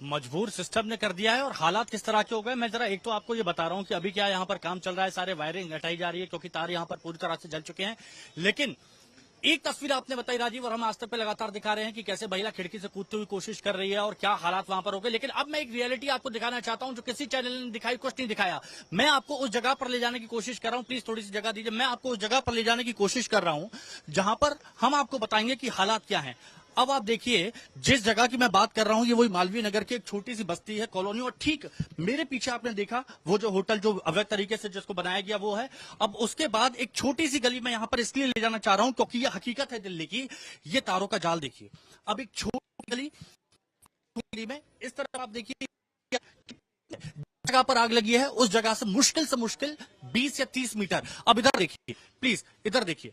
मजबूर सिस्टम ने कर दिया है। और हालात किस तरह के हो गए, मैं जरा एक तो आपको ये बता रहा हूँ कि अभी क्या यहाँ पर काम चल रहा है, सारे वायरिंग हटाई जा रही है क्योंकि तार यहाँ पर पूरी तरह से जल चुके हैं। लेकिन एक तस्वीर आपने बताई राजीव, और हम आज तक पे लगातार दिखा रहे हैं कि कैसे महिला खिड़की से कूदती हुई कोशिश कर रही है और क्या हालात वहां पर हो गए। लेकिन अब मैं एक रियलिटी आपको दिखाना चाहता हूं जो किसी चैनल ने दिखाई, कुछ नहीं दिखाया। मैं आपको उस जगह पर ले जाने की कोशिश कर रहा हूं, प्लीज थोड़ी सी जगह दीजिए। मैं आपको उस जगह पर ले जाने की कोशिश कर रहा हूं जहां पर हम आपको बताएंगे कि हालात क्या है। अब आप देखिए, जिस जगह की मैं बात कर रहा हूं, ये वही मालवीय नगर की एक छोटी सी बस्ती है, कॉलोनी। और ठीक मेरे पीछे आपने देखा वो जो होटल जो अवैध तरीके से जिसको बनाया गया वो है। अब उसके बाद एक छोटी सी गली मैं यहां पर इसलिए ले जाना चाह रहा हूं क्योंकि ये हकीकत है दिल्ली की। ये तारों का जाल देखिए। अब एक छोटी गली में इस तरह आप देखिए जगह पर आग लगी है, उस जगह से मुश्किल 20 या 30 मीटर। अब इधर देखिए, प्लीज इधर देखिए,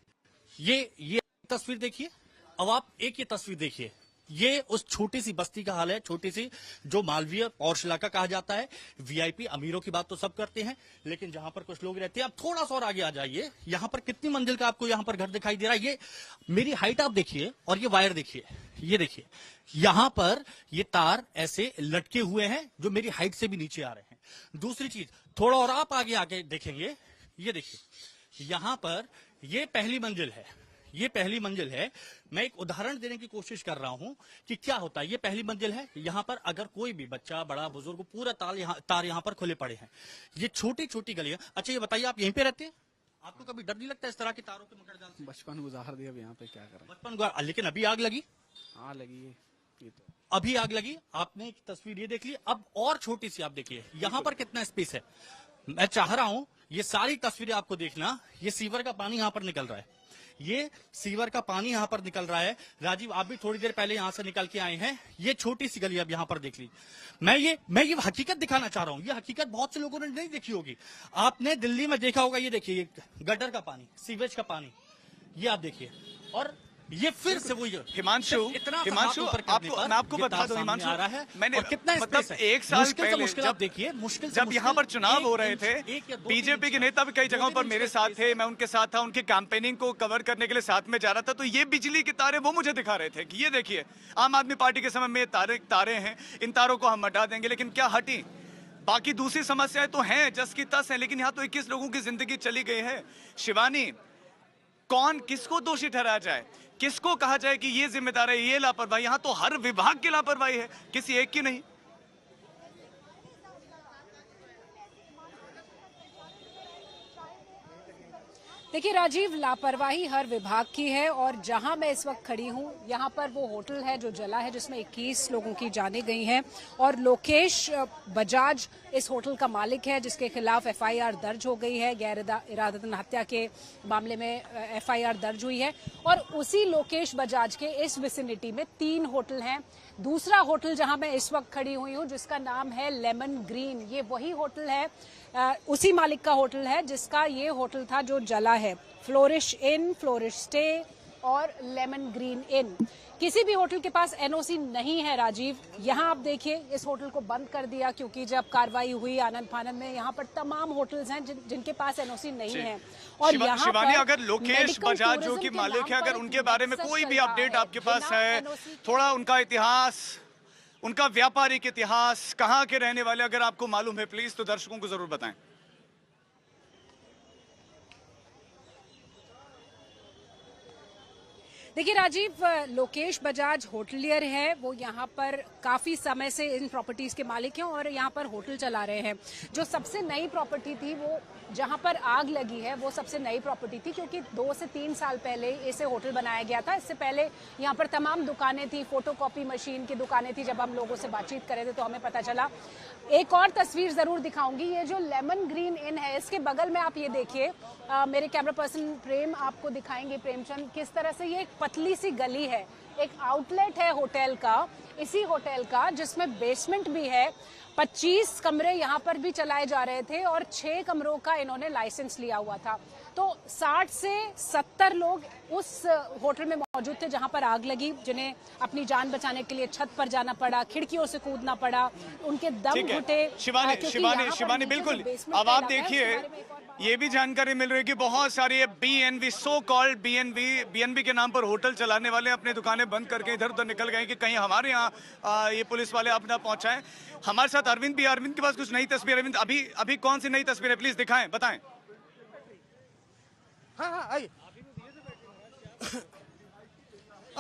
ये तस्वीर देखिए। अब आप एक ये तस्वीर देखिए, ये उस छोटी सी बस्ती का हाल है, छोटी सी जो मालवीय पॉश इलाका कहा जाता है। वीआईपी अमीरों की बात तो सब करते हैं, लेकिन जहां पर कुछ लोग रहते हैं। आप थोड़ा सा और आगे आ जाइए, यहां पर कितनी मंजिल का आपको यहां पर घर दिखाई दे रहा है। ये मेरी हाइट आप देखिए और ये वायर देखिए, ये देखिए यहां पर ये तार ऐसे लटके हुए हैं जो मेरी हाइट से भी नीचे आ रहे हैं। दूसरी चीज, थोड़ा और आप आगे देखेंगे, ये देखिए यहां पर ये पहली मंजिल है, ये पहली मंजिल है। मैं एक उदाहरण देने की कोशिश कर रहा हूं कि क्या होता है। ये पहली मंजिल है, यहां पर अगर कोई भी बच्चा बड़ा बुजुर्ग पूरा तार यहां पर खुले पड़े हैं। ये छोटी छोटी गलियां। अच्छा ये बताइए, आप यहीं पे रहते हैं? आपको कभी डर नहीं लगता इस तरह की तारों के मकड़ जाल से? बचपन गुजार दिया, अब यहाँ पे क्या करें। बचपन, लेकिन अभी आग लगी। हाँ लगी है, ये तो अभी आग लगी। आपने एक तस्वीर ये देख ली, अब और छोटी सी आप देखिए यहां पर कितना स्पेस है। मैं चाह रहा हूं ये सारी तस्वीरें आपको देखना। ये सीवर का पानी यहां पर निकल रहा है, ये सीवर का पानी यहां पर निकल रहा है। राजीव, आप भी थोड़ी देर पहले यहां से निकल के आए हैं। ये छोटी सी गली अब यहां पर देख लीजिए। मैं ये हकीकत दिखाना चाह रहा हूं। ये हकीकत बहुत से लोगों ने नहीं देखी होगी। आपने दिल्ली में देखा होगा, ये देखिए ये गटर का पानी, सीवेज का पानी, ये आप देखिए। और ये फिर से वही हिमांशु, आपको मैं आपको बता दूं हिमांशु, मैंने कितना मतलब एक साल पहले जब यहाँ पर चुनाव हो रहे थे, बीजेपी के नेता भी कई जगहों पर मेरे साथ थे, मैं उनके साथ था, उनके कैंपेनिंग को कवर करने के लिए साथ में जा रहा था। तो ये बिजली के तारे वो मुझे दिखा रहे थे कि ये देखिए आम आदमी पार्टी के समय में तारे हैं, इन तारों को हम हटा देंगे। लेकिन क्या हटी? बाकी दूसरी समस्याएं तो हैं, जस की तस है, लेकिन यहाँ तो 21 लोगों की जिंदगी चली गई है। शिवानी, कौन किसको दोषी ठहराया जाए, किसको कहा जाए कि ये जिम्मेदार है, ये लापरवाही? यहां तो हर विभाग की लापरवाही है, किसी एक की नहीं। देखिए राजीव, लापरवाही हर विभाग की है। और जहां मैं इस वक्त खड़ी हूं, यहां पर वो होटल है जो जला है, जिसमें 21 लोगों की जानें गई हैं। और लोकेश बजाज इस होटल का मालिक है, जिसके खिलाफ एफआईआर दर्ज हो गई है। गैर इरादतन हत्या के मामले में एफआईआर दर्ज हुई है। और उसी लोकेश बजाज के इस विसिनिटी में 3 होटल हैं। दूसरा होटल जहां मैं इस वक्त खड़ी हुई हूं, जिसका नाम है लेमन ग्रीन, ये वही होटल है, उसी मालिक का होटल है जिसका ये होटल था जो जला है। फ्लोरिश इन, फ्लोरिश स्टे और लेमन ग्रीन इन, किसी भी होटल के पास एनओसी नहीं है राजीव। यहाँ आप देखिए, इस होटल को बंद कर दिया क्योंकि जब कार्रवाई हुई आनंद फानंद में, यहाँ पर तमाम होटल्स हैं जिनके पास एनओसी नहीं है। और यहाँ शिवानी, अगर लोकेश बजाज जो कि मालिक है, अगर उनके बारे में कोई भी अपडेट आपके पास है, थोड़ा उनका इतिहास, उनका व्यापारिक इतिहास, कहाँ के रहने वाले अगर आपको मालूम है, प्लीज तो दर्शकों को जरूर बताएं। देखिए राजीव, लोकेश बजाज होटलियर है, वो यहाँ पर काफी समय से इन प्रॉपर्टीज के मालिक हैं और यहाँ पर होटल चला रहे हैं। जो सबसे नई प्रॉपर्टी थी, वो जहाँ पर आग लगी है, वो सबसे नई प्रॉपर्टी थी क्योंकि 2 से 3 साल पहले इसे होटल बनाया गया था। इससे पहले यहाँ पर तमाम दुकानें थी, फोटोकॉपी मशीन की दुकानें थी। जब हम लोगों से बातचीत कर रहे थे तो हमें पता चला। एक और तस्वीर जरूर दिखाऊंगी, ये जो लेमन ग्रीन इन है, इसके बगल में आप ये देखिए, मेरे कैमरा पर्सन प्रेम आपको दिखाएंगे, प्रेमचंद, किस तरह से ये एक पतली सी गली है, एक आउटलेट है होटल का, इसी होटल का, जिसमें बेसमेंट भी है। 25 कमरे यहाँ पर भी चलाए जा रहे थे और 6 कमरों का इन्होंने लाइसेंस लिया हुआ था। तो 60 से 70 लोग उस होटल में मौजूद थे जहां पर आग लगी, जिन्हें अपनी जान बचाने के लिए छत पर जाना पड़ा, खिड़कियों से कूदना पड़ा, उनके दम घुटे। शिवानी बिल्कुल, अब आप देखिए ये भी जानकारी मिल रही है कि बहुत सारी बीएनबी सो कॉल्ड बीएनबी के नाम पर होटल चलाने वाले अपने दुकानें बंद करके इधर उधर निकल गए कि कहीं हमारे यहाँ ये पुलिस वाले अपना पहुंचाएं। हमारे साथ अरविंद भी, अरविंद के पास कुछ नई तस्वीर। अरविंद, अभी कौन सी नई तस्वीर है, प्लीज दिखाएं, बताएं। हाँ आइए।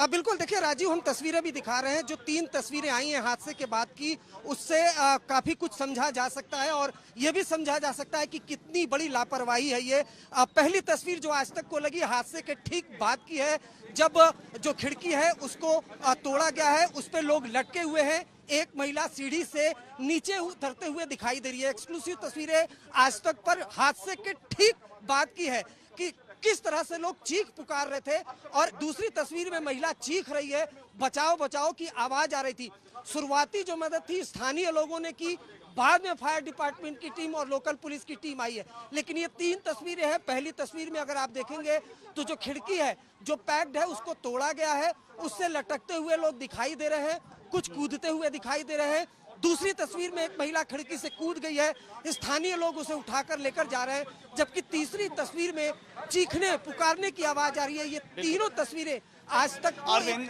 बिल्कुल, देखिए राजीव, हम तस्वीरें भी दिखा रहे हैं। जो 3 तस्वीरें आई हैं हादसे के बाद की, उससे काफी कुछ समझा जा सकता है और ये भी समझा जा सकता है कि कितनी बड़ी लापरवाही है ये। पहली तस्वीर जो आज तक को लगी हादसे के ठीक बाद की है, जब जो खिड़की है उसको तोड़ा गया है, उस पे लोग लटके हुए हैं। एक महिला सीढ़ी से नीचे उतरते हुए दिखाई दे रही है। एक्सक्लूसिव तस्वीरें आज तक पर हादसे के ठीक बाद की है कि किस तरह से लोग चीख पुकार रहे थे और दूसरी तस्वीर में महिला चीख रही है, बचाओ बचाओ की आवाज आ रही थी। शुरुआती जो मदद थी स्थानीय लोगों ने की, बाद में फायर डिपार्टमेंट की टीम और लोकल पुलिस की टीम आई है। लेकिन ये 3 तस्वीरें हैं। पहली तस्वीर में अगर आप देखेंगे तो जो खिड़की है जो पैक्ड है उसको तोड़ा गया है, उससे लटकते हुए लोग दिखाई दे रहे हैं, कुछ कूदते हुए दिखाई दे रहे हैं। दूसरी तस्वीर में एक महिला खिड़की से कूद गई है, स्थानीय लोग उसे उठाकर लेकर जा रहे हैं। जबकि तीसरी तस्वीर में चीखने पुकारने की आवाज आ रही है। ये तीनों तस्वीरें आज तक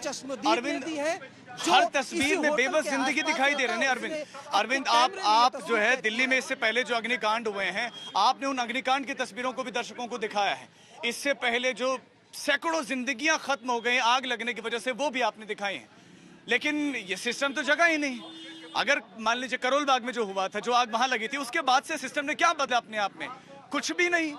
चश्मदीद दी है। हर तस्वीर में बेबस जिंदगी दिखाई दे रही है। अरविंद, आप जो है दिल्ली में इससे पहले जो अग्निकांड हुए हैं, आपने उन अग्निकांड की तस्वीरों को भी दर्शकों को दिखाया है। इससे पहले जो सैकड़ों जिंदगियां खत्म हो गई आग लगने की वजह से, वो भी आपने दिखाई है। लेकिन ये सिस्टम तो जगह ही नहीं। अगर मान लीजिए करोल बाग में जो हुआ था, जो आग वहां लगी थी, उसके बाद से सिस्टम ने क्या बदला अपने आप में? कुछ भी नहीं।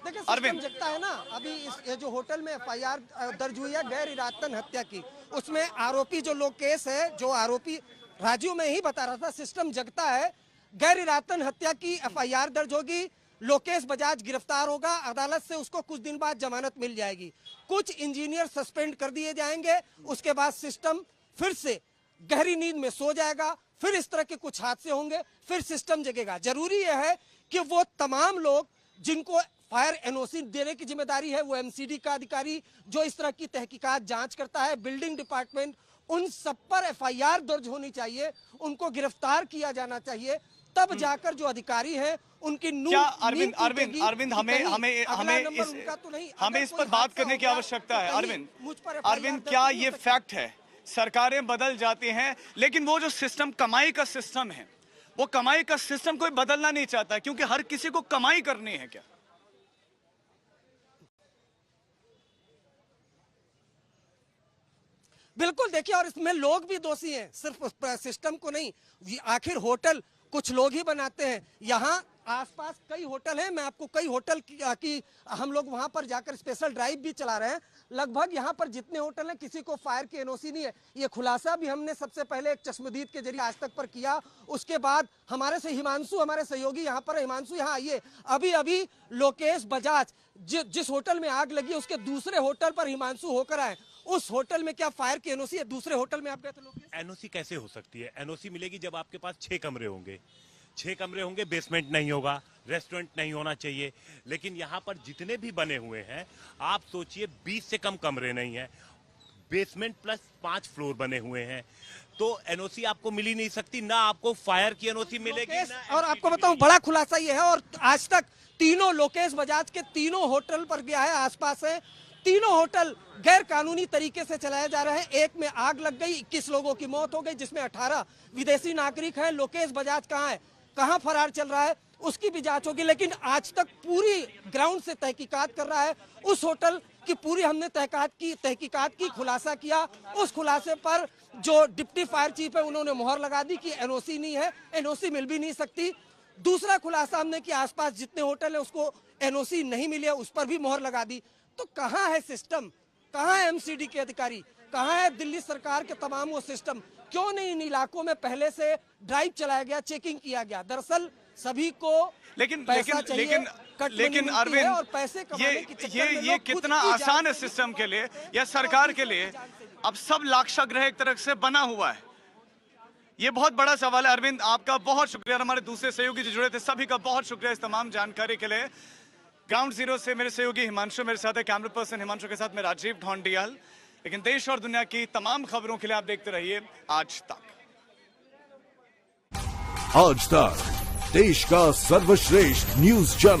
देखिए सिस्टम जगता है ना। अभी ये जो होटल में FIR दर्ज हुई है गैर इरादतन हत्या की, उसमें आरोपी जो लोकेश है, जो आरोपी राजीव में ही बता रहा था, सिस्टम जगता है। गैर इरादतन हत्या की FIR दर्ज होगी, लोकेश बजाज गिरफ्तार होगा, अदालत से उसको कुछ दिन बाद जमानत मिल जाएगी, कुछ इंजीनियर सस्पेंड कर दिए जाएंगे, उसके बाद सिस्टम फिर से गहरी नींद में सो जाएगा, फिर इस तरह के कुछ हादसे होंगे, फिर सिस्टम जगेगा। जरूरी यह है कि वो तमाम लोग जिनको फायर NOC देने की जिम्मेदारी है, वो MCD का अधिकारी जो इस तरह की तहकीकात जांच करता है, बिल्डिंग डिपार्टमेंट, उन सब पर FIR दर्ज होनी चाहिए, उनको गिरफ्तार किया जाना चाहिए। तब जाकर जो अधिकारी है उनकी क्या अरविंद हमें इस पर बात करने की आवश्यकता है। अरविंद, क्या ये फैक्ट है, सरकारें बदल जाती हैं, लेकिन वो जो सिस्टम, कमाई का सिस्टम है, वो कमाई का सिस्टम कोई बदलना नहीं चाहता, क्योंकि हर किसी को कमाई करनी है। क्या बिल्कुल, देखिए, और इसमें लोग भी दोषी हैं, सिर्फ सिस्टम को नहीं। आखिर होटल कुछ लोग ही बनाते हैं। यहाँ आसपास कई होटल हैं, मैं आपको कई होटल की हम लोग वहां पर जाकर स्पेशल ड्राइव भी चला रहे हैं। लगभग यहाँ पर जितने होटल हैं, किसी को फायर की NOC नहीं है। ये खुलासा भी हमने सबसे पहले एक चश्मदीद के जरिए आज तक पर किया। उसके बाद हमारे से हिमांशु, हमारे सहयोगी यहाँ पर, हिमांशु यहाँ आइए। अभी लोकेश बजाज जिस होटल में आग लगी उसके दूसरे होटल पर हिमांशु होकर आए। उस होटल में क्या फायर की NOC है? दूसरे होटल में आप गए थे? NOC कैसे हो सकती है? NOC मिलेगी जब आपके पास 6 कमरे होंगे। 6 कमरे होंगे, बेसमेंट नहीं होगा, रेस्टोरेंट नहीं होना चाहिए। लेकिन यहाँ पर जितने भी बने हुए हैं, आप सोचिए 20 से कम कमरे नहीं है, बेसमेंट प्लस 5 फ्लोर बने हुए हैं, तो NOC आपको मिल ही नहीं सकती। ना आपको फायर की NOC मिलेगी। और आपको बताऊं, बड़ा खुलासा ये है, और आज तक तीनों लोकेश बजाज के तीनों होटल पर गया है, आसपास है, तीनों होटल गैर कानूनी तरीके से चलाए जा रहे हैं। एक में आग लग गई, 21 लोगों की मौत हो गई, जिसमें 18 विदेशी नागरिक हैं। लोकेश बजाज कहाँ है, कहाँ फरार चल रहा है, उसकी भी जांच होगी। लेकिन आज तक पूरी ग्राउंड से तहकीकात कर रहा है। उस होटल की पूरी हमने तहकीकात की, खुलासा किया। उस खुलासे पर जो डिप्टी फायर चीफ है उन्होंने मोहर लगा दी कि NOC नहीं है, NOC मिल भी नहीं सकती। दूसरा खुलासा हमने कि आसपास जितने होटल है उसको NOC नहीं मिले, उस पर भी मोहर लगा दी। तो कहाँ है सिस्टम, कहाँ है MCD के अधिकारी, कहाँ है दिल्ली सरकार के तमाम वो सिस्टम? क्यों नहीं इन इलाकों में पहले से ड्राइव चलाया गया, चेकिंग किया गया? दरअसल सभी को लेकिन अरविंद, और पैसे ये कितना आसान है सिस्टम के लिए या सरकार के लिए? अब सब लाक्षागृह एक तरह से बना हुआ है। ये बहुत बड़ा सवाल है। अरविंद, आपका बहुत शुक्रिया, हमारे दूसरे सहयोगी जो जुड़े थे सभी का बहुत शुक्रिया इस तमाम जानकारी के लिए। ग्राउंड जीरो से मेरे सहयोगी हिमांशु मेरे साथ है, कैमरा पर्सन हिमांशु के साथ मैं राजीव ढोंडियाल। लेकिन देश और दुनिया की तमाम खबरों के लिए आप देखते रहिए आज तक। आज तक, देश का सर्वश्रेष्ठ न्यूज चैनल।